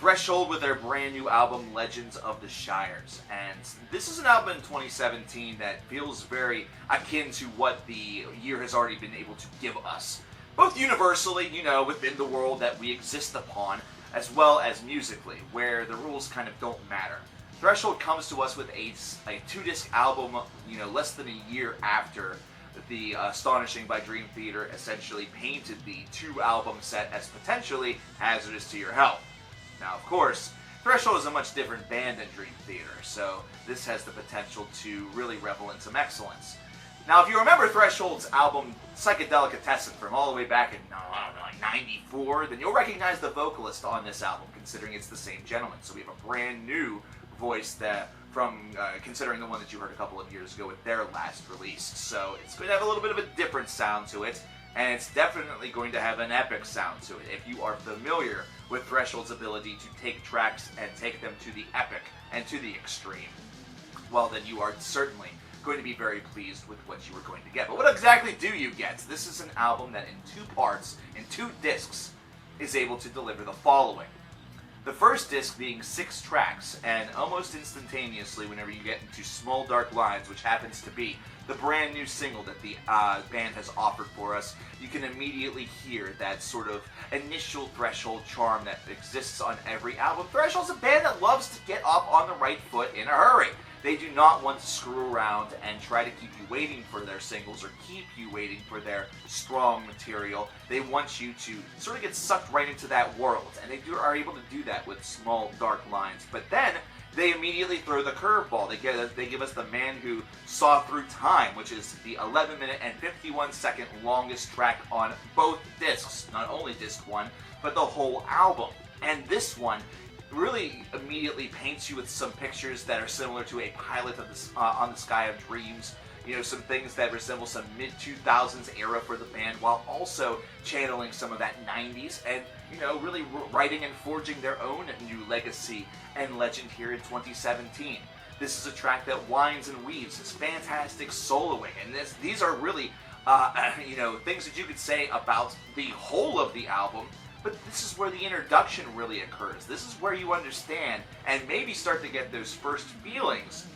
Threshold with their brand new album, Legends of the Shires. And this is an album in 2017 that feels very akin to what the year has already been able to give us. Both universally, within the world that we exist upon, as well as musically, where the rules kind of don't matter. Threshold comes to us with a 2-disc album, less than a year after the Astonishing by Dream Theater essentially painted the 2-album set as potentially hazardous to your health. Now, of course, Threshold is a much different band than Dream Theater, so this has the potential to really revel in some excellence. Now, if you remember Threshold's album Psychedelicatessen from all the way back in, 94, then you'll recognize the vocalist on this album, considering it's the same gentleman. So we have a brand new voice considering the one that you heard a couple of years ago with their last release. So it's going to have a little bit of a different sound to it, and it's definitely going to have an epic sound to it. If you are familiar with Threshold's ability to take tracks and take them to the epic and to the extreme, well, then you are certainly going to be very pleased with what you are going to get. But what exactly do you get? This is an album that in 2 parts, in 2 discs, is able to deliver the following. The first disc being 6 tracks, and almost instantaneously whenever you get into Small Dark Lines, which happens to be the brand new single that the band has offered for us, you can immediately hear that sort of initial Threshold charm that exists on every album. Threshold's a band that loves to get off on the right foot in a hurry. They do not want to screw around and try to keep you waiting for their singles or keep you waiting for their strong material. They want you to sort of get sucked right into that world, and they are able to do that with Small Dark Lines. But then they immediately throw the curveball. They give us The Man Who Saw Through Time, which is the 11-minute and 51-second longest track on both discs. Not only disc 1, but the whole album. And this one really immediately paints you with some pictures that are similar to a pilot of On the Sky of Dreams. Some things that resemble some mid-2000s era for the band, while also channeling some of that 90s and, really writing and forging their own new legacy and legend here in 2017. This is a track that winds and weaves. It's fantastic soloing, and these are really, things that you could say about the whole of the album. But this is where the introduction really occurs. This is where you understand and maybe start to get those first feelings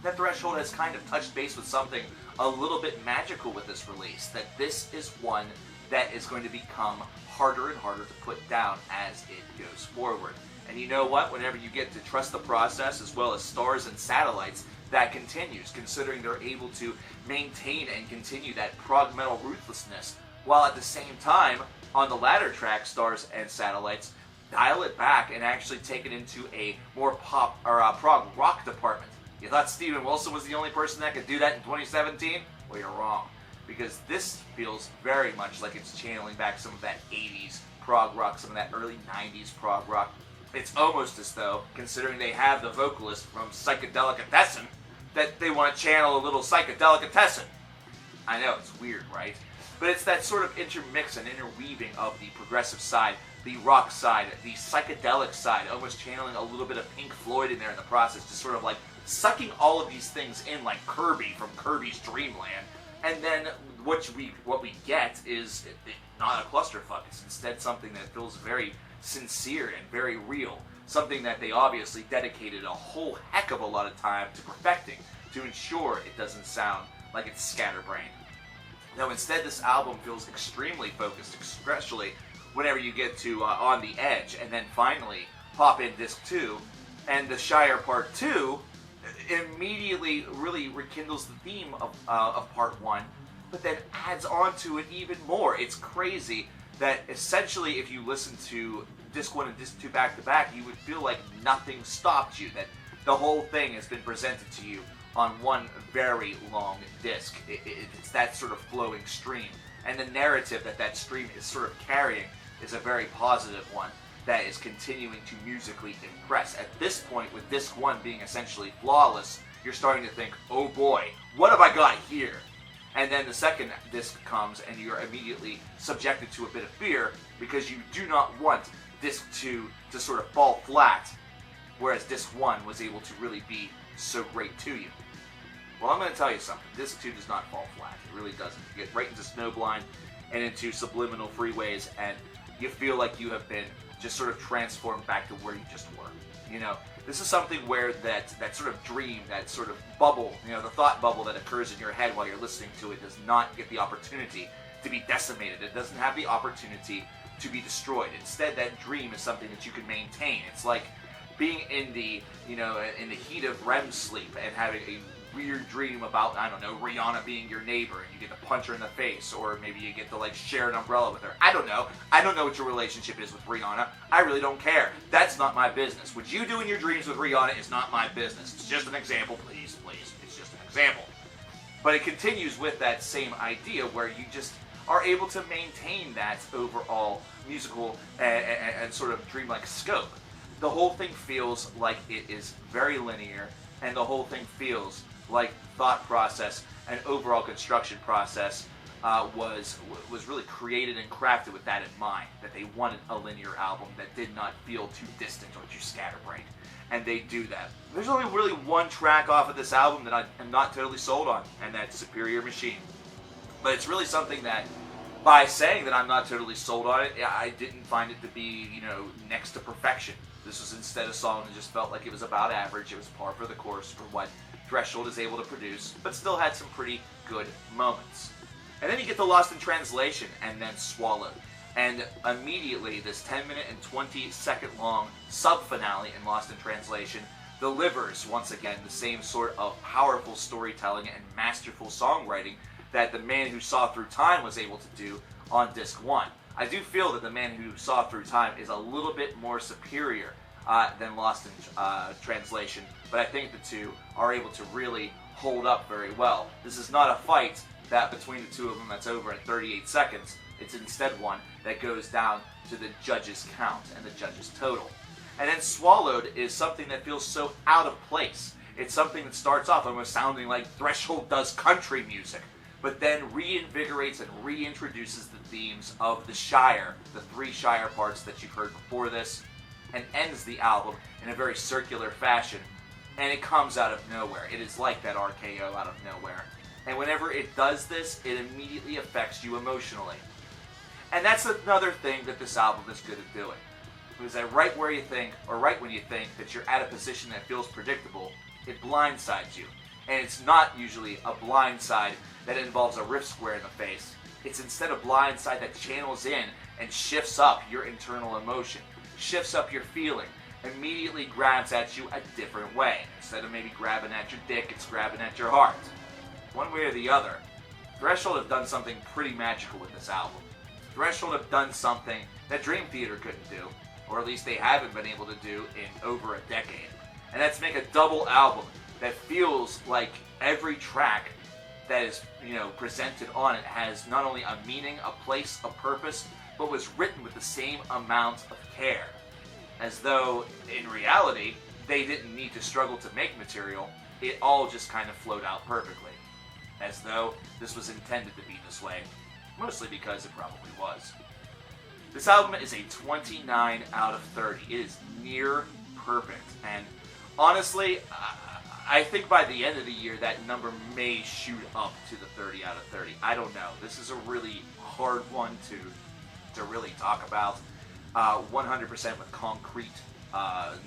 that Threshold has kind of touched base with something a little bit magical with this release. That this is one that is going to become harder and harder to put down as it goes forward. And you know what? Whenever you get to Trust the Process as well as Stars and Satellites, that continues, considering they're able to maintain and continue that prog metal ruthlessness, while at the same time, on the latter track, Stars and Satellites, dial it back and actually take it into a more pop or prog rock department. You thought Steven Wilson was the only person that could do that in 2017? Well, you're wrong, because this feels very much like it's channeling back some of that 80s prog rock, some of that early 90s prog rock. It's almost as though, considering they have the vocalist from Psychedelicatessen, that they want to channel a little Psychedelicatessen. I know, it's weird, right? But it's that sort of intermix and interweaving of the progressive side, the rock side, the psychedelic side, almost channeling a little bit of Pink Floyd in there in the process, just sort of like sucking all of these things in like Kirby from Kirby's Dream Land. And then what we get is not a clusterfuck. It's instead something that feels very sincere and very real. Something that they obviously dedicated a whole heck of a lot of time to perfecting to ensure it doesn't sound like it's scatterbrained. Now, instead, this album feels extremely focused, especially whenever you get to On the Edge, and then finally pop in Disc 2, and the Shire Part 2 immediately really rekindles the theme of Part 1, but then adds on to it even more. It's crazy that essentially if you listen to Disc 1 and Disc 2 back-to-back, you would feel like nothing stopped you, that the whole thing has been presented to you on one very long disc. It's that sort of flowing stream. And the narrative that stream is sort of carrying is a very positive one that is continuing to musically impress. At this point, with Disc 1 being essentially flawless, you're starting to think, oh boy, what have I got here? And then the second disc comes and you're immediately subjected to a bit of fear because you do not want Disc 2 to sort of fall flat, whereas Disc 1 was able to really be so great to you. Well, I'm going to tell you something. Disc 2 does not fall flat. It really doesn't. You get right into Snowblind and into Subliminal Freeways, and you feel like you have been just sort of transformed back to where you just were. You know, this is something where that sort of dream, that sort of bubble, you know, the thought bubble that occurs in your head while you're listening to it does not get the opportunity to be decimated. It doesn't have the opportunity to be destroyed. Instead, that dream is something that you can maintain. It's like being in the, you know, in the heat of REM sleep and having a weird dream about, I don't know, Rihanna being your neighbor and you get to punch her in the face, or maybe you get to like share an umbrella with her. I don't know what your relationship is with Rihanna. I really don't care. That's not my business. What you do in your dreams with Rihanna is not my business. It's just an example, please. It's just an example. But it continues with that same idea where you just are able to maintain that overall musical and sort of dreamlike scope. The whole thing feels like it is very linear, and the whole thing feels like thought process and overall construction process was really created and crafted with that in mind, that they wanted a linear album that did not feel too distant or too scatterbrained. And they do that. There's only really one track off of this album that I am not totally sold on, and that's Superior Machine. But it's really something that, by saying that I'm not totally sold on it, I didn't find it to be, you know, next to perfection. This was instead a song that just felt like it was about average. It was par for the course for what Threshold is able to produce, but still had some pretty good moments. And then you get the Lost in Translation and then Swallowed. And immediately, this 10-minute and 20-second long sub-finale in Lost in Translation delivers, once again, the same sort of powerful storytelling and masterful songwriting that The Man Who Saw Through Time was able to do on Disc 1. I do feel that The Man Who Saw Through Time is a little bit more superior than Lost in Translation, but I think the two are able to really hold up very well. This is not a fight that between the two of them that's over in 38 seconds. It's instead one that goes down to the judge's count and the judge's total. And then Swallowed is something that feels so out of place. It's something that starts off almost sounding like Threshold does country music, but then reinvigorates and reintroduces the themes of the Shire, the 3 Shire parts that you've heard before this, and ends the album in a very circular fashion, and it comes out of nowhere. It is like that RKO out of nowhere. And whenever it does this, it immediately affects you emotionally. And that's another thing that this album is good at doing. Because that right where you think, or right when you think that you're at a position that feels predictable, it blindsides you. And it's not usually a blindside that involves a riff square in the face. It's instead a blindside that channels in and shifts up your internal emotion, shifts up your feeling, immediately grabs at you a different way. Instead of maybe grabbing at your dick, it's grabbing at your heart. One way or the other, Threshold have done something pretty magical with this album. Threshold have done something that Dream Theater couldn't do, or at least they haven't been able to do in over a decade. And that's make a double album that feels like every track that is, presented on it has not only a meaning, a place, a purpose, but was written with the same amount of care. As though, in reality, they didn't need to struggle to make material, it all just kind of flowed out perfectly. As though this was intended to be this way, mostly because it probably was. This album is a 29 out of 30. It is near perfect, and honestly, I think by the end of the year that number may shoot up to the 30 out of 30. I don't know. This is a really hard one to really talk about 100% with concrete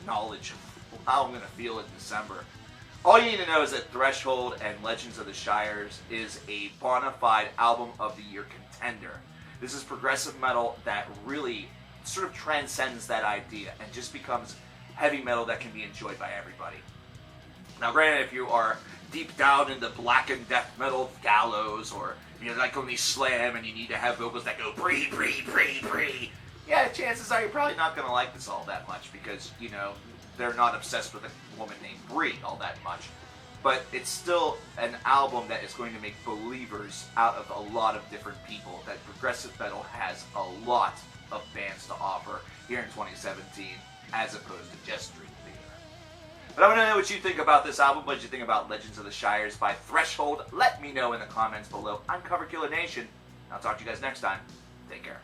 knowledge of how I'm going to feel in December. All you need to know is that Threshold and Legends of the Shires is a bona fide album of the year contender. This is progressive metal that really sort of transcends that idea and just becomes heavy metal that can be enjoyed by everybody. Now granted, if you are deep down in the blackened death metal gallows, or you like only slam and you need to have vocals that go bree, bree, bree, bree, yeah, chances are you're probably not going to like this all that much because, they're not obsessed with a woman named Brie all that much. But it's still an album that is going to make believers out of a lot of different people, that progressive metal has a lot of bands to offer here in 2017, as opposed to just Dream Theater. But I want to know what you think about this album. What did you think about Legends of the Shires by Threshold? Let me know in the comments below. I'm CoverKillerNation. I'll talk to you guys next time. Take care.